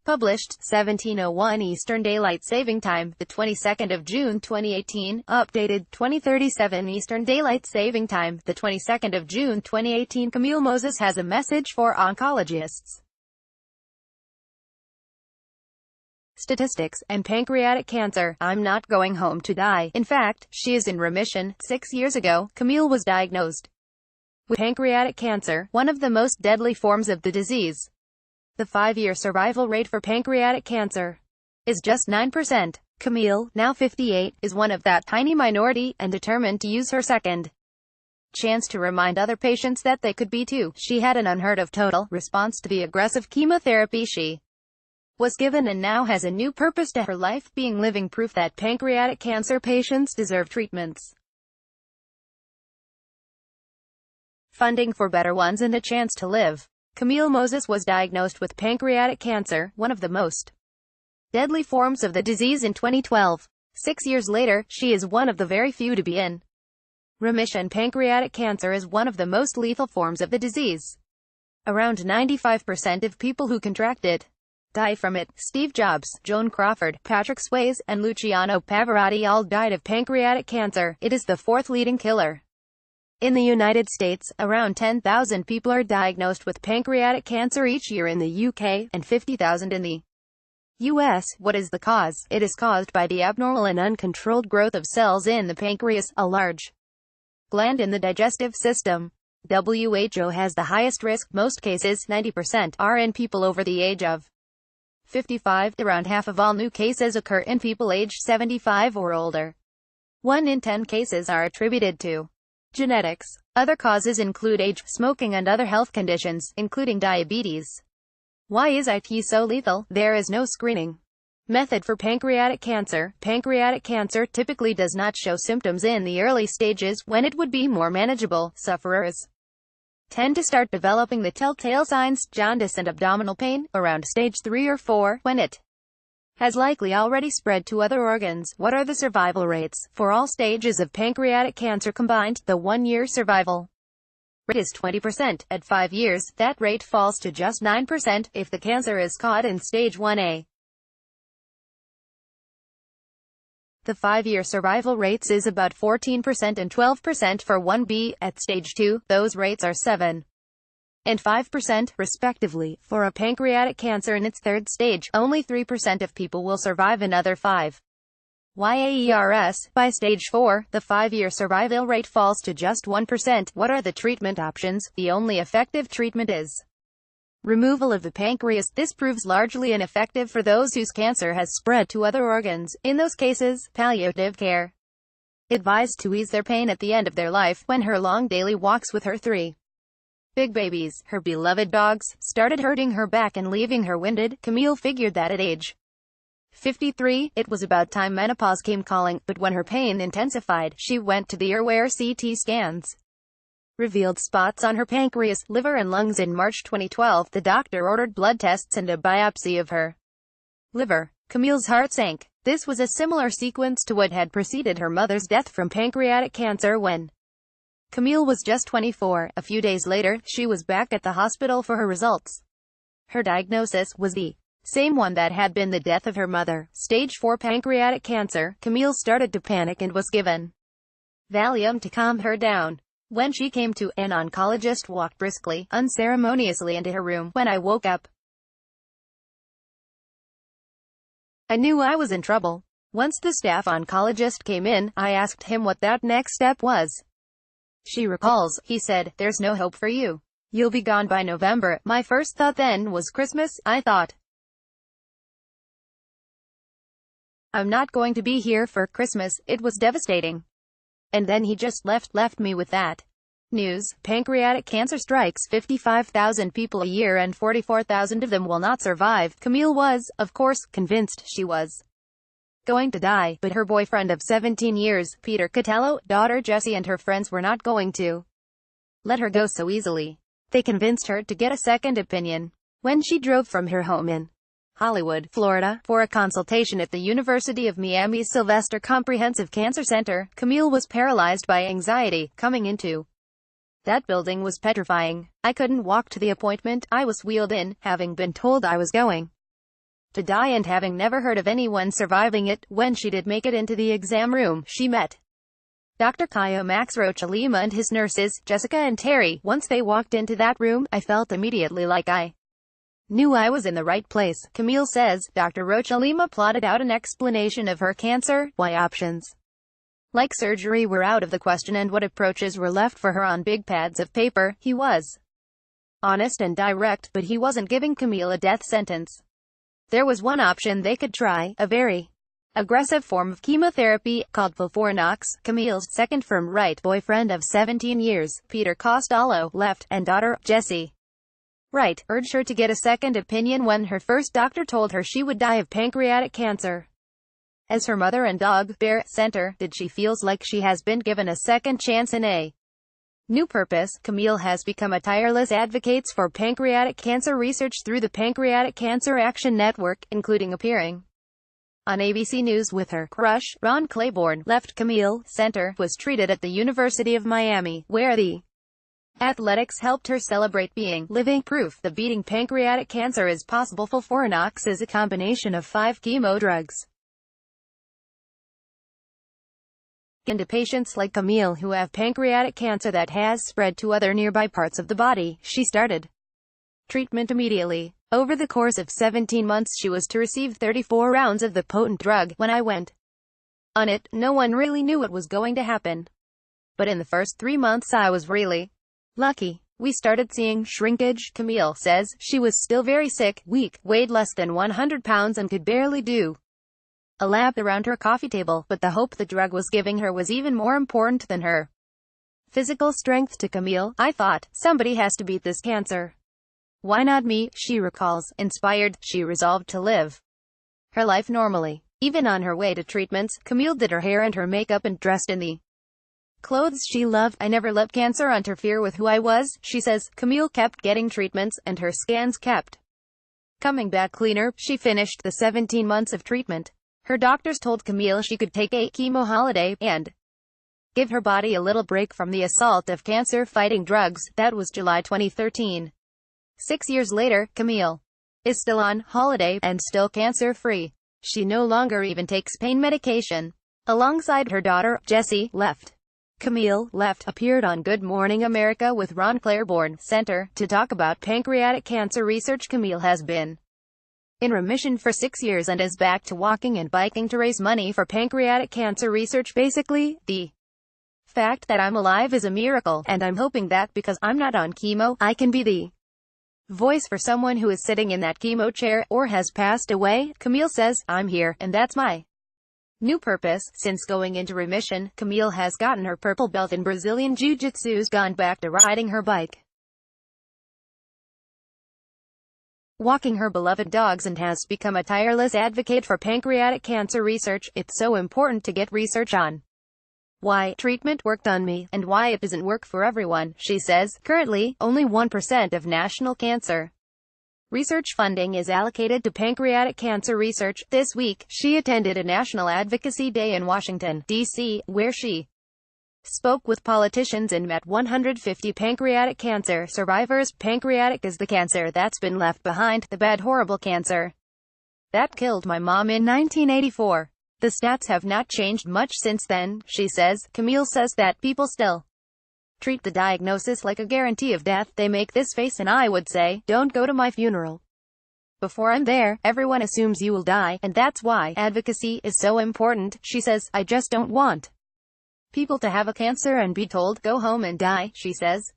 Published, 1701 Eastern Daylight Saving Time, the 22nd of June 2018. Updated, 2037 Eastern Daylight Saving Time, the 22nd of June 2018. Camille Moses has a message for oncologists. Statistics, and pancreatic cancer. I'm not going home to die. In fact, she is in remission. 6 years ago, Camille was diagnosed with pancreatic cancer, one of the most deadly forms of the disease. The 5-year survival rate for pancreatic cancer is just 9%. Camille, now 58, is one of that tiny minority, and determined to use her second chance to remind other patients that they could be too. She had an unheard of total response to the aggressive chemotherapy she was given, and now has a new purpose to her life, being living proof that pancreatic cancer patients deserve treatments, funding for better ones, and a chance to live. Camille Moses was diagnosed with pancreatic cancer, one of the most deadly forms of the disease, in 2012. 6 years later, she is one of the very few to be in remission. Pancreatic cancer is one of the most lethal forms of the disease. Around 95% of people who contract it die from it. Steve Jobs, Joan Crawford, Patrick Swayze, and Luciano Pavarotti all died of pancreatic cancer. It is the fourth leading killer in the United States. Around 10,000 people are diagnosed with pancreatic cancer each year in the UK, and 50,000 in the US. What is the cause? It is caused by the abnormal and uncontrolled growth of cells in the pancreas, a large gland in the digestive system. WHO has the highest risk. Most cases, 90%, are in people over the age of 55. Around half of all new cases occur in people aged 75 or older. 1 in 10 cases are attributed to genetics. Other causes include age, smoking, and other health conditions, including diabetes. Why is it so lethal? There is no screening method for pancreatic cancer. Pancreatic cancer typically does not show symptoms in the early stages, when it would be more manageable. Sufferers tend to start developing the telltale signs, jaundice and abdominal pain, around stage 3 or 4, when it has likely already spread to other organs. What are the survival rates? For all stages of pancreatic cancer combined, the 1-year survival rate is 20%. At 5 years, that rate falls to just 9% if the cancer is caught in stage 1A. The 5-year survival rates is about 14% and 12% for 1B. At stage 2, those rates are 7 and 5%, respectively. For a pancreatic cancer in its third stage, only 3% of people will survive another 5 years. By stage 4, the 5-year survival rate falls to just 1%. What are the treatment options? The only effective treatment is removal of the pancreas. This proves largely ineffective for those whose cancer has spread to other organs. In those cases, palliative care advised to ease their pain at the end of their life. When her long daily walks with her 3 big babies, her beloved dogs, started hurting her back and leaving her winded, Camille figured that at age 53, it was about time menopause came calling. But when her pain intensified, she went to the ER, where CT scans revealed spots on her pancreas, liver and lungs. In March 2012, the doctor ordered blood tests and a biopsy of her liver. Camille's heart sank. This was a similar sequence to what had preceded her mother's death from pancreatic cancer when Camille was just 24. A few days later, she was back at the hospital for her results. Her diagnosis was the same one that had been the death of her mother, stage 4 pancreatic cancer. Camille started to panic and was given Valium to calm her down. When she came to, an oncologist walked briskly, unceremoniously into her room. When I woke up, I knew I was in trouble. Once the staff oncologist came in, I asked him what that next step was. She recalls, he said, "There's no hope for you. You'll be gone by November." My first thought then was Christmas. I thought, I'm not going to be here for Christmas. It was devastating. And then he just left me with that news. Pancreatic cancer strikes 55,000 people a year, and 44,000 of them will not survive. Camille was, of course, convinced she was going to die, but her boyfriend of 17 years, Peter Catello, daughter Jessie, and her friends were not going to let her go so easily. They convinced her to get a second opinion. When she drove from her home in Hollywood, Florida, for a consultation at the University of Miami's Sylvester Comprehensive Cancer Center, Camille was paralyzed by anxiety. Coming into that building was petrifying. I couldn't walk to the appointment. I was wheeled in, having been told I was going to die, and having never heard of anyone surviving it. When she did make it into the exam room, she met Dr. Kaya Max Rocha-Lima and his nurses, Jessica and Terry. Once they walked into that room, I felt immediately like I knew I was in the right place, Camille says. Dr. Rocha-Lima plotted out an explanation of her cancer, why options like surgery were out of the question, and what approaches were left for her on big pads of paper. He was honest and direct, but he wasn't giving Camille a death sentence. There was one option they could try, a very aggressive form of chemotherapy, called FOLFIRINOX. Camille's second from right boyfriend of 17 years, Peter Costello, left, and daughter, Jessie Wright, urged her to get a second opinion when her first doctor told her she would die of pancreatic cancer. As her mother and dog, Bear, sent her, she feels like she has been given a second chance in a new purpose. Camille has become a tireless advocate for pancreatic cancer research through the Pancreatic Cancer Action Network, including appearing on ABC News with her crush, Ron Claiborne. Left. Camille Center was treated at the University of Miami, where the athletics helped her celebrate being living proof that beating pancreatic cancer is possible. FOLFIRINOX is a combination of 5 chemo drugs into patients like Camille who have pancreatic cancer that has spread to other nearby parts of the body. She started treatment immediately. Over the course of 17 months she was to receive 34 rounds of the potent drug. When I went on it, no one really knew what was going to happen. But in the first 3 months I was really lucky. We started seeing shrinkage, Camille says. She was still very sick, weak, weighed less than 100 pounds and could barely do a lap around her coffee table, but the hope the drug was giving her was even more important than her physical strength. To Camille, I thought, somebody has to beat this cancer. Why not me? She recalls. Inspired, she resolved to live her life normally. Even on her way to treatments, Camille did her hair and her makeup and dressed in the clothes she loved. I never let cancer interfere with who I was, she says. Camille kept getting treatments, and her scans kept coming back cleaner. She finished the 17 months of treatment. Her doctors told Camille she could take a chemo holiday, and give her body a little break from the assault of cancer-fighting drugs. That was July 2013. 6 years later, Camille is still on holiday, and still cancer-free. She no longer even takes pain medication. Alongside her daughter, Jessie, left. Camille left appeared on Good Morning America with Ron Claiborne Center to talk about pancreatic cancer research. Camille has been in remission for 6 years and is back to walking and biking to raise money for pancreatic cancer research. Basically, the fact that I'm alive is a miracle, and I'm hoping that because I'm not on chemo, I can be the voice for someone who is sitting in that chemo chair, or has passed away. Camille says, I'm here, and that's my new purpose. Since going into remission, Camille has gotten her purple belt in Brazilian Jiu-Jitsu's gone back to riding her bike, walking her beloved dogs, and has become a tireless advocate for pancreatic cancer research. It's so important to get research on why treatment worked on me, and why it doesn't work for everyone, she says. Currently, only 1% of national cancer research funding is allocated to pancreatic cancer research. This week, she attended a National Advocacy Day in Washington, D.C., where she spoke with politicians and met 150 pancreatic cancer survivors. Pancreatic is the cancer that's been left behind, the bad horrible cancer that killed my mom in 1984. The stats have not changed much since then, she says. Camille says that people still treat the diagnosis like a guarantee of death. They make this face and I would say, don't go to my funeral. Before I'm there, everyone assumes you will die, and that's why advocacy is so important, she says. I just don't want people to have a cancer and be told, go home and die, she says.